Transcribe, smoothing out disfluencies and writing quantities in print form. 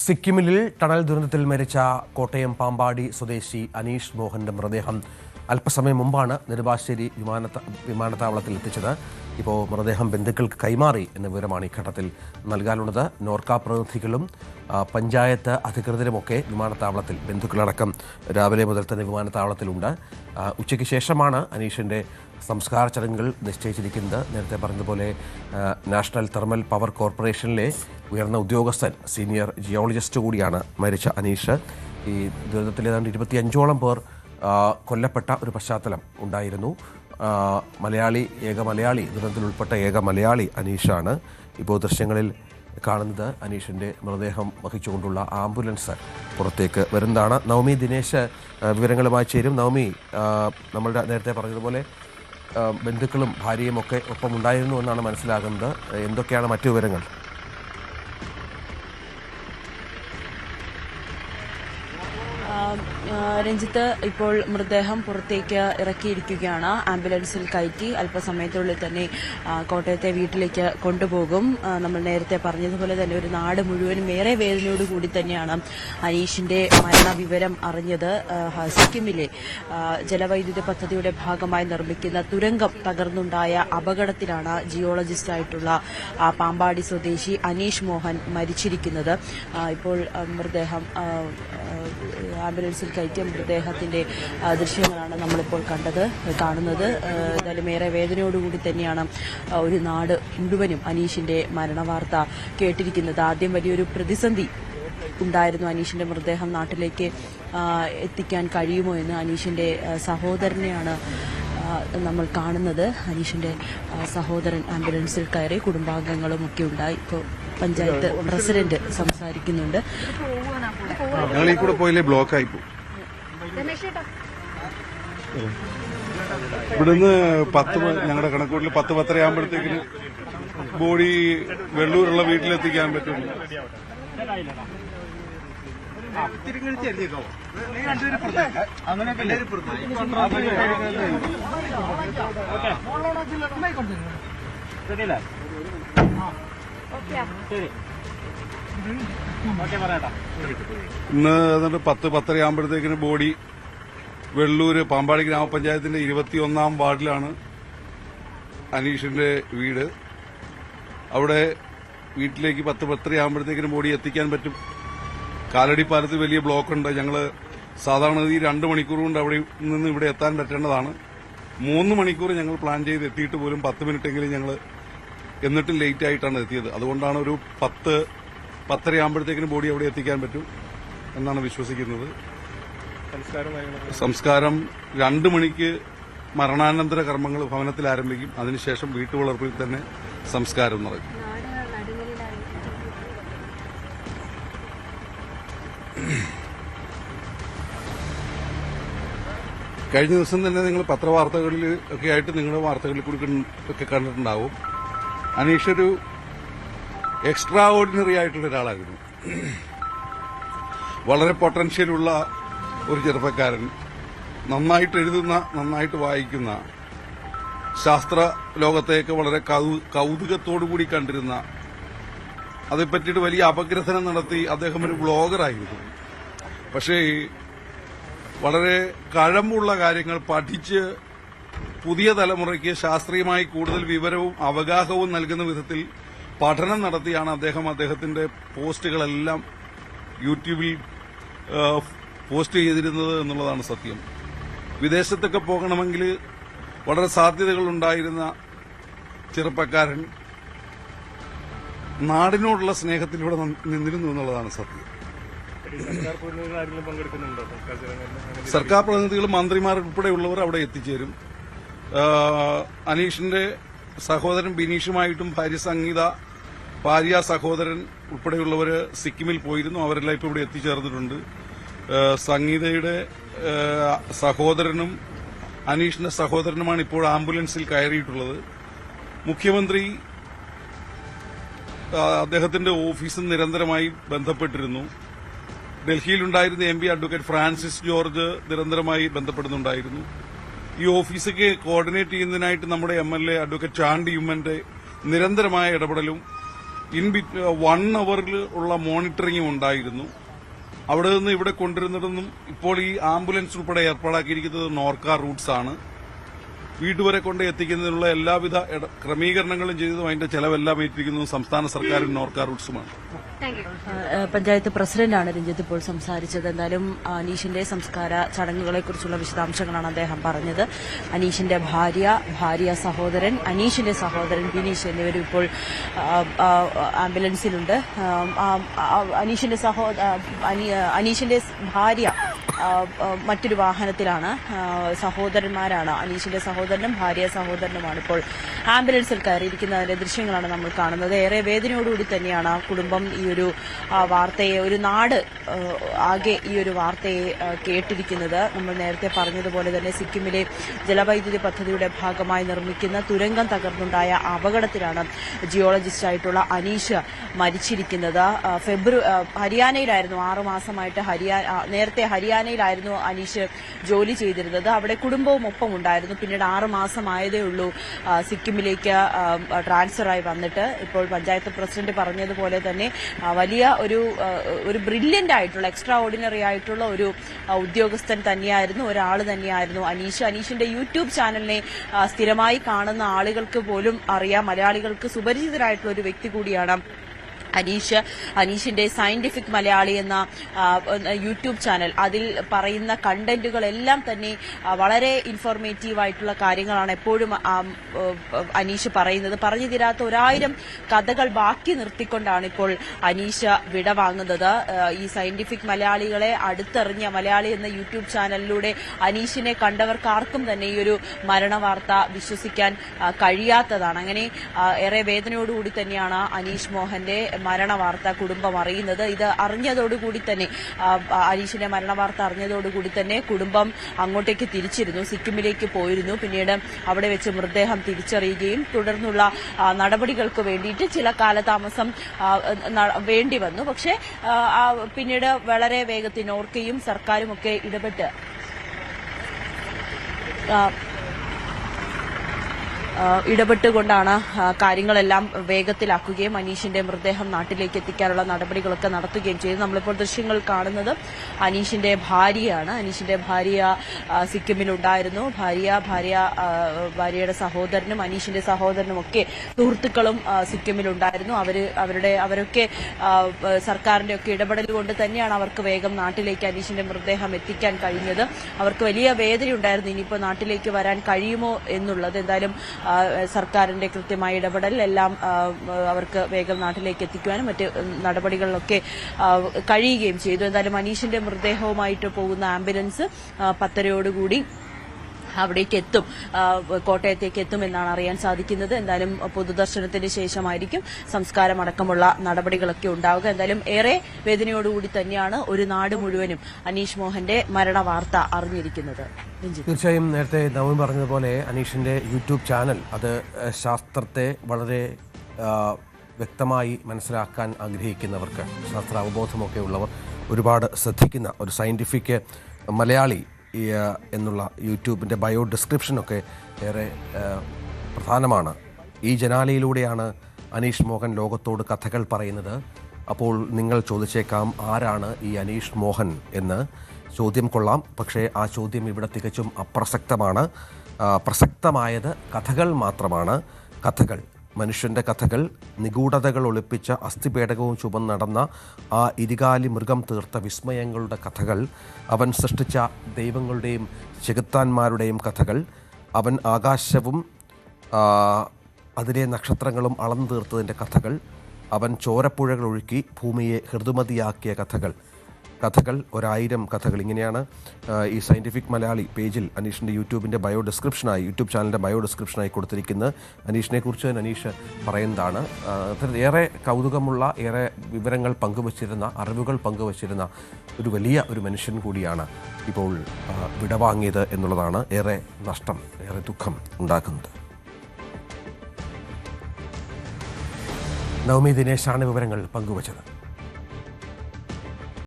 സിക്കിമിൽ tunnel ദുരന്തത്തിൽ മരിച്ച കോട്ടയം പാമ്പാടി സ്വദേശി അനീഷ് മോഹന്റെ മൃതദേഹം അല്പസമയം മുമ്പാണ് നെടുമ്പാശ്ശേരി വിമാനത്താവളത്തിൽ എത്തിച്ചത്. ഇപ്പോൾ മൃതദേഹം ബന്ധുക്കൾക്ക് കൈമാറി എന്ന വിവരമാണ് ഈ ഘട്ടത്തിൽ നൽകാനുള്ളത്. നോർക്ക പ്രതിനിധികളും പഞ്ചായത്ത് അധികൃതരുമൊക്കെ വിമാനത്താവളത്തിൽ, ബന്ധുക്കളടക്കം രാവിലെ മുതൽ തന്നെ വിമാനത്താവളത്തിലുണ്ട്. ഉച്ചയ്ക്ക് ശേഷമാണ് അനീഷിൻ്റെ സംസ്കാര ചടങ്ങുകൾ നിശ്ചയിച്ചിരിക്കുന്നത്. നേരത്തെ പറഞ്ഞതുപോലെ നാഷണൽ തെർമൽ പവർ കോർപ്പറേഷനിലെ ഉയർന്ന ഉദ്യോഗസ്ഥൻ, സീനിയർ ജിയോളജിസ്റ്റ് കൂടിയാണ് മരിച്ച അനീഷ്. ഈ ദുരന്തത്തിൽ ഏതാണ്ട് 25ഓളം പേർ കൊല്ലപ്പെട്ട ഒരു പശ്ചാത്തലം ഉണ്ടായിരുന്നു. ഏക മലയാളി, ദുരന്തത്തിൽ ഉൾപ്പെട്ട ഏക മലയാളി അനീഷാണ്. ഇപ്പോൾ ദൃശ്യങ്ങളിൽ കാണുന്നത് അനീഷിൻ്റെ മൃതദേഹം വഹിച്ചുകൊണ്ടുള്ള ആംബുലൻസ് പുറത്തേക്ക് വരുന്നതാണ്. നവമി ദിനേശ് വിവരങ്ങളുമായി ചേരും. നവമി, നമ്മളുടെ നേരത്തെ പറഞ്ഞതുപോലെ ബന്ധുക്കളും ഭാര്യയും ഒക്കെ ഒപ്പമുണ്ടായിരുന്നു എന്നാണ് മനസ്സിലാകുന്നത്. എന്തൊക്കെയാണ് മറ്റു വിവരങ്ങൾ? രഞ്ജിത്ത്, ഇപ്പോൾ മൃതദേഹം പുറത്തേക്ക് ഇറക്കിയിരിക്കുകയാണ്. ആംബുലൻസിൽ കയറ്റി അല്പസമയത്തുള്ളിൽ തന്നെ കോട്ടയത്തെ വീട്ടിലേക്ക് കൊണ്ടുപോകും. നമ്മൾ നേരത്തെ പറഞ്ഞതുപോലെ തന്നെ ഒരു നാട് മുഴുവനും ഏറെ വേദനയോടുകൂടി തന്നെയാണ് അനീഷിന്റെ മരണവിവരം അറിഞ്ഞത്. സിക്കിമിലെ ജലവൈദ്യുത പദ്ധതിയുടെ ഭാഗമായി നിർമ്മിക്കുന്ന തുരങ്കം തകർന്നുണ്ടായ അപകടത്തിലാണ് ജിയോളജിസ്റ്റായിട്ടുള്ള പാമ്പാടി സ്വദേശി അനീഷ് മോഹൻ മരിച്ചിരിക്കുന്നത്. ഇപ്പോൾ മൃതദേഹം ആംബുലൻസിൽ കയറ്റിയ മൃതദേഹത്തിന്റെ ദൃശ്യങ്ങളാണ് നമ്മളിപ്പോൾ കാണുന്നത്. എന്തായാലും ഏറെ വേദനയോടുകൂടി തന്നെയാണ് ഒരു നാട് മുഴുവനും അനീഷിന്റെ മരണവാർത്ത കേട്ടിരിക്കുന്നത്. ആദ്യം വലിയൊരു പ്രതിസന്ധി ഉണ്ടായിരുന്നു. അനീഷിന്റെ മൃതദേഹം നാട്ടിലേക്ക് എത്തിക്കാൻ കഴിയുമോ എന്ന് അനീഷിന്റെ സഹോദരനെയാണ് നമ്മൾ കാണുന്നത്. അനീഷിന്റെ സഹോദരൻ ആംബുലൻസിൽ കയറി, കുടുംബാംഗങ്ങളും ഒക്കെ ഉണ്ടായി. ഇപ്പോൾ പഞ്ചായത്ത് പ്രസിഡന്റ് സംസാരിക്കുന്നുണ്ട്. ഞങ്ങൾ ഈ കൂടെ പോയില്ലേ ബ്ലോക്കായി പോകും. ഇവിടുന്ന് ഞങ്ങളുടെ കണക്കൂട്ടിൽ 10-10:30 ആകുമ്പോഴത്തേക്കിന് ബോഡി വെള്ളൂരുള്ള വീട്ടിലെത്തിക്കാൻ പറ്റും. ഇന്ന് ഏതാണ്ട് 10-10:30 ആകുമ്പോഴത്തേക്കിന് ബോഡി വെള്ളൂര് പാമ്പാടി ഗ്രാമപഞ്ചായത്തിന്റെ 21-ാം വാർഡിലാണ് അനീഷിന്റെ വീട്. അവിടെ വീട്ടിലേക്ക് 10-10:30 ആകുമ്പോഴത്തേക്കിന് ബോഡി എത്തിക്കാൻ പറ്റും. കാലടിപ്പാലത്ത് വലിയ ബ്ലോക്കുണ്ട്. ഞങ്ങൾ സാധാരണ 2 മണിക്കൂർ കൊണ്ട് അവിടെ നിന്ന് ഇവിടെ എത്താൻ പറ്റേണ്ടതാണ്. 3 മണിക്കൂർ ഞങ്ങൾ പ്ലാൻ ചെയ്ത് എത്തിയിട്ട് പോലും 10 മിനിറ്റെങ്കിലും ഞങ്ങൾ എന്നിട്ടും ലേറ്റ് ആയിട്ടാണ് എത്തിയത്. അതുകൊണ്ടാണ് ഒരു 10-10:30 ആകുമ്പോഴത്തേക്കിന് ബോഡി അവിടെ എത്തിക്കാൻ പറ്റും എന്നാണ് വിശ്വസിക്കുന്നത്. സംസ്കാരം 2 മണിക്ക് മരണാനന്തര കർമ്മങ്ങൾ ഭവനത്തിൽ ആരംഭിക്കും. അതിനുശേഷം വീട്ടുവളർപ്പിൽ തന്നെ സംസ്കാരം നടക്കും. കഴിഞ്ഞ ദിവസം തന്നെ നിങ്ങൾ പത്രവാർത്തകളിൽ ഒക്കെ ആയിട്ട് നിങ്ങളുടെ വാർത്തകളിൽ കൂടി ഒക്കെ കണ്ടിട്ടുണ്ടാവും. അനീഷ് ഒരു എക്സ്ട്രാ ഓർഡിനറി ആയിട്ടുള്ള ഒരാളായിരുന്നു. വളരെ പൊട്ടൻഷ്യലുള്ള ഒരു ചെറുപ്പക്കാരൻ, നന്നായിട്ട് എഴുതുന്ന, നന്നായിട്ട് വായിക്കുന്ന, ശാസ്ത്ര ലോകത്തേക്ക് വളരെ കൗതുകത്തോടുകൂടി കണ്ടിരുന്ന, അതേപ്പറ്റിയിട്ട് വലിയ അപഗ്രഥനം നടത്തി അദ്ദേഹം ഒരു ബ്ലോഗറായിരുന്നു. പക്ഷേ വളരെ കഴമ്പുള്ള കാര്യങ്ങൾ പഠിച്ച് പുതിയ തലമുറയ്ക്ക് ശാസ്ത്രീയമായി കൂടുതൽ വിവരവും അവഗാഹവും നൽകുന്ന വിധത്തിൽ പഠനം നടത്തിയാണ് അദ്ദേഹത്തിന്റെ പോസ്റ്റുകളെല്ലാം യൂട്യൂബിൽ പോസ്റ്റ് ചെയ്തിരുന്നത് എന്നുള്ളതാണ് സത്യം. വിദേശത്തൊക്കെ പോകണമെങ്കിൽ വളരെ സാധ്യതകൾ ഉണ്ടായിരുന്ന ചെറുപ്പക്കാരൻ നാടിനോടുള്ള സ്നേഹത്തിലൂടെ നിന്നിരുന്നു എന്നുള്ളതാണ് സത്യം. സർക്കാർ പ്രതിനിധികൾ, മന്ത്രിമാർ ഉൾപ്പെടെയുള്ളവർ അവിടെ എത്തിച്ചേരും. അനീഷിന്റെ സഹോദരൻ ബിനീഷുമായിട്ടും ഭാര്യ സംഗീത, ഭാര്യ സഹോദരൻ ഉൾപ്പെടെയുള്ളവർ സിക്കിമിൽ പോയിരുന്നു. അവരെല്ലാം ഇപ്പോൾ ഇവിടെ എത്തിച്ചേർന്നിട്ടുണ്ട്. സംഗീതയുടെ സഹോദരനും അനീഷിന്റെ സഹോദരനുമാണ് ഇപ്പോൾ ആംബുലൻസിൽ കയറിയിട്ടുള്ളത്. മുഖ്യമന്ത്രി അദ്ദേഹത്തിന്റെ ഓഫീസിൽ നിരന്തരമായി ബന്ധപ്പെട്ടിരുന്നു. ഡൽഹിയിലുണ്ടായിരുന്ന MP അഡ്വക്കേറ്റ് ഫ്രാൻസിസ് ജോർജ് നിരന്തരമായി ബന്ധപ്പെടുന്നുണ്ടായിരുന്നു. ഈ ഓഫീസൊക്കെ കോർഡിനേറ്റ് ചെയ്യുന്നതിനായിട്ട് നമ്മുടെ MLA അഡ്വക്കേറ്റ് ചാണ്ടി ഉമ്മന്റെ നിരന്തരമായ ഇടപെടലും 1 അവറിൽ ഉള്ള മോണിറ്ററിംഗും ഉണ്ടായിരുന്നു. അവിടെ നിന്ന് ഇവിടെ കൊണ്ടുവരുന്നതൊന്നും ഇപ്പോൾ ഈ ആംബുലൻസ് ഉൾപ്പെടെ ഏർപ്പാടാക്കിയിരിക്കുന്നത് നോർക്ക റൂട്ട്സ് ആണ്. വീട്ടുവരെ കൊണ്ട് എത്തിക്കുന്നതിനുള്ള എല്ലാവിധ ക്രമീകരണങ്ങളും ചെയ്തതും അതിന്റെ ചെലവെല്ലാം ഏറ്റിരിക്കുന്നതും സംസ്ഥാന സർക്കാരും നോർക്ക റൂട്ട്സുമാണ്. പഞ്ചായത്ത് പ്രസിഡന്റാണ് രഞ്ജിത്ത് ഇപ്പോൾ സംസാരിച്ചത്. എന്തായാലും അനീഷിന്റെ സംസ്കാര ചടങ്ങുകളെക്കുറിച്ചുള്ള വിശദാംശങ്ങളാണ് അദ്ദേഹം പറഞ്ഞത്. അനീഷിന്റെ ഭാര്യ സഹോദരൻ, അനീഷിന്റെ സഹോദരൻ ബിനീഷ് എന്നിവരും ഇപ്പോൾ ആംബുലൻസിലുണ്ട്. അനീഷിന്റെ ഭാര്യ മറ്റൊരു വാഹനത്തിലാണ്. സഹോദരന്മാരാണ്, അനീഷിന്റെ സഹോദരനും ഭാര്യ സഹോദരനുമാണ് ഇപ്പോൾ ആംബുലൻസിൽ കയറിയിരിക്കുന്നതിന്റെ ദൃശ്യങ്ങളാണ് നമ്മൾ കാണുന്നത്. ഏറെ വേദനയോടുകൂടി തന്നെയാണ് ആ കുടുംബം ഈ ഒരു വാർത്തയെ, ഒരു നാട് ആകെ ഈ ഒരു വാർത്തയെ കേട്ടിരിക്കുന്നത്. നമ്മൾ നേരത്തെ പറഞ്ഞതുപോലെ തന്നെ സിക്കിമിലെ ജലവൈദ്യുതി പദ്ധതിയുടെ ഭാഗമായി നിർമ്മിക്കുന്ന തുരങ്കം തകർന്നുണ്ടായ അപകടത്തിലാണ് ജിയോളജിസ്റ്റായിട്ടുള്ള അനീഷ് മരിച്ചിരിക്കുന്നത്. ഹരിയാനയിലായിരുന്നു 6 മാസമായിട്ട് നേരത്തെ ഹരിയാനയിലായിരുന്നു അനീഷ് ജോലി ചെയ്തിരുന്നത്. അവിടെ കുടുംബവും ഒപ്പം ഉണ്ടായിരുന്നു. പിന്നീട് 6 മാസമായതേ ഉള്ളൂ സിക്കിമിലേക്ക് ട്രാൻസ്ഫറായി വന്നിട്ട്. ഇപ്പോൾ പഞ്ചായത്ത് പ്രസിഡന്റ് പറഞ്ഞതുപോലെ തന്നെ വലിയ ഒരു ബ്രില്യന്റ് ആയിട്ടുള്ള, എക്സ്ട്രാ ഓർഡിനറി ആയിട്ടുള്ള ഒരു ഉദ്യോഗസ്ഥൻ തന്നെയായിരുന്നു, ഒരാൾ തന്നെയായിരുന്നു അനീഷ്. അനീഷിന്റെ യൂട്യൂബ് ചാനലിനെ സ്ഥിരമായി കാണുന്ന ആളുകൾക്ക് പോലും അറിയാം, മലയാളികൾക്ക് സുപരിചിതരായിട്ടുള്ള ഒരു വ്യക്തി കൂടിയാണ് അനീഷിന്റെ സയന്റിഫിക് മലയാളി എന്ന യൂട്യൂബ് ചാനൽ. അതിൽ പറയുന്ന കണ്ടന്റുകളെല്ലാം തന്നെ വളരെ ഇൻഫോർമേറ്റീവ് ആയിട്ടുള്ള കാര്യങ്ങളാണ് എപ്പോഴും അനീഷ് പറയുന്നത്. പറഞ്ഞു തീരാത്ത 1000 കഥകൾ ബാക്കി നിർത്തിക്കൊണ്ടാണ് ഇപ്പോൾ അനീഷ് വിടവാങ്ങുന്നത്. ഈ സയന്റിഫിക് മലയാളികളെ അടുത്തറിഞ്ഞ മലയാളി എന്ന യൂട്യൂബ് ചാനലിലൂടെ അനീഷിനെ കണ്ടവർക്ക് ആർക്കും തന്നെ ഈ ഒരു മരണവാർത്ത വിശ്വസിക്കാൻ കഴിയാത്തതാണ്. അങ്ങനെ ഏറെ വേദനയോടുകൂടി തന്നെയാണ് അനീഷ് മോഹന്റെ മരണവാർത്ത കുടുംബം അറിയുന്നത്. ഇത് അറിഞ്ഞതോടുകൂടി തന്നെ, അനീഷിന്റെ മരണവാർത്ത അറിഞ്ഞതോടുകൂടി തന്നെ കുടുംബം അങ്ങോട്ടേക്ക് തിരിച്ചിരുന്നു, സിക്കിമിലേക്ക് പോയിരുന്നു. പിന്നീട് അവിടെ വെച്ച് മൃതദേഹം തിരിച്ചറിയുകയും തുടർന്നുള്ള നടപടികൾക്ക് വേണ്ടിയിട്ട് ചില കാലതാമസം വേണ്ടി വന്നു. പക്ഷേ പിന്നീട് വളരെ വേഗത്തിൽ നോർക്കയും സർക്കാരും ഒക്കെ ഇടപെട്ടുകൊണ്ടാണ് കാര്യങ്ങളെല്ലാം വേഗത്തിലാക്കുകയും അനീഷിന്റെ മൃതദേഹം നാട്ടിലേക്ക് എത്തിക്കാനുള്ള നടപടികളൊക്കെ നടത്തുകയും ചെയ്തു. നമ്മളിപ്പോൾ ദൃശ്യങ്ങൾ കാണുന്നത് അനീഷിന്റെ ഭാര്യയാണ്. അനീഷിന്റെ ഭാര്യ സിക്കിമിലുണ്ടായിരുന്നു. ഭാര്യയുടെ സഹോദരനും അനീഷിന്റെ സഹോദരനും ഒക്കെ സുഹൃത്തുക്കളും സിക്കിമിലുണ്ടായിരുന്നു. അവരൊക്കെ സർക്കാരിന്റെ ഒക്കെ ഇടപെടൽ കൊണ്ട് തന്നെയാണ് അവർക്ക് വേഗം നാട്ടിലേക്ക് അനീഷിന്റെ മൃതദേഹം എത്തിക്കാൻ കഴിഞ്ഞത്. അവർക്ക് വലിയ വേദനയുണ്ടായിരുന്നു ഇനിയിപ്പോൾ നാട്ടിലേക്ക് വരാൻ കഴിയുമോ എന്നുള്ളത്. എന്തായാലും സർക്കാരിന്റെ കൃത്യമായ ഇടപെടൽ എല്ലാം അവർക്ക് വേഗം നാട്ടിലേക്ക് എത്തിക്കുവാനും മറ്റ് നടപടികളിലൊക്കെ കഴിയുകയും ചെയ്തു. എന്തായാലും അനീഷിന്റെ മൃതദേഹവുമായിട്ട് പോകുന്ന ആംബുലൻസ് 10:30 അവിടേക്ക് എത്തും, കോട്ടയത്തേക്ക് എത്തുമെന്നാണ് അറിയാൻ സാധിക്കുന്നത്. എന്തായാലും പൊതുദർശനത്തിന് ശേഷമായിരിക്കും സംസ്കാരം അടക്കമുള്ള നടപടികളൊക്കെ ഉണ്ടാവുക. എന്തായാലും ഏറെ വേദനയോടുകൂടി തന്നെയാണ് ഒരു നാട് മുഴുവനും അനീഷ് മോഹന്റെ മരണവാർത്ത അറിഞ്ഞിരിക്കുന്നത്. തീർച്ചയായും നേരത്തെ നവീൻ പറഞ്ഞതുപോലെ അനീഷിന്റെ യൂട്യൂബ് ചാനൽ അത് ശാസ്ത്രത്തെ വളരെ വ്യക്തമായി മനസ്സിലാക്കാൻ ആഗ്രഹിക്കുന്നവർക്ക്, ശാസ്ത്ര അവബോധമൊക്കെ ഉള്ളവർ ഒരുപാട് ശ്രദ്ധിക്കുന്ന ഒരു സയന്റിഫിക് മലയാളി എന്നുള്ള യൂട്യൂബിൻ്റെ ബയോ ഡിസ്ക്രിപ്ഷനൊക്കെ ഏറെ പ്രധാനമാണ്. ഈ ജനാലയിലൂടെയാണ് അനീഷ് മോഹൻ ലോകത്തോട് കഥകൾ പറയുന്നത്. അപ്പോൾ നിങ്ങൾ ചോദിച്ചേക്കാം, ആരാണ് ഈ അനീഷ് മോഹൻ എന്ന്. ചോദ്യം കൊള്ളാം, പക്ഷേ ആ ചോദ്യം ഇവിടെ തികച്ചും അപ്രസക്തമാണ്. പ്രസക്തമായത് കഥകൾ മാത്രമാണ്. കഥകൾ, മനുഷ്യൻ്റെ കഥകൾ, നിഗൂഢതകൾ ഒളിപ്പിച്ച അസ്ഥിപേടകവും ചുമന്ന് നടന്ന ആ ഇരുകാലി മൃഗം തീർത്ത വിസ്മയങ്ങളുടെ കഥകൾ, അവൻ സൃഷ്ടിച്ച ദൈവങ്ങളുടെയും ചെകുത്താന്മാരുടെയും കഥകൾ, അവൻ ആകാശവും അതിലെ നക്ഷത്രങ്ങളും അളന്നു തീർത്തതിൻ്റെ കഥകൾ, അവൻ ചോരപ്പുഴകൾ ഒഴുക്കി ഭൂമിയെ ഹൃദുമതിയാക്കിയ കഥകൾ, 1000 കഥകൾ. ഇങ്ങനെയാണ് ഈ സയൻറ്റിഫിക് മലയാളി പേജിൽ അനീഷിൻ്റെ യൂട്യൂബ് ചാനലിൻ്റെ ബയോ ഡിസ്ക്രിപ്ഷനായി കൊടുത്തിരിക്കുന്നത്. അനീഷിനെ കുറിച്ച് അനീഷ് പറയുന്നതാണ്. ഏറെ കൗതുകമുള്ള, ഏറെ വിവരങ്ങൾ പങ്കുവച്ചിരുന്ന, അറിവുകൾ പങ്കുവച്ചിരുന്ന ഒരു മനുഷ്യൻ കൂടിയാണ് ഇപ്പോൾ വിടവാങ്ങിയത് എന്നുള്ളതാണ് ഏറെ നഷ്ടം, ഏറെ ദുഃഖം ഉണ്ടാക്കുന്നത്. നവമി ദിനേശാണ് വിവരങ്ങൾ പങ്കുവച്ചത്.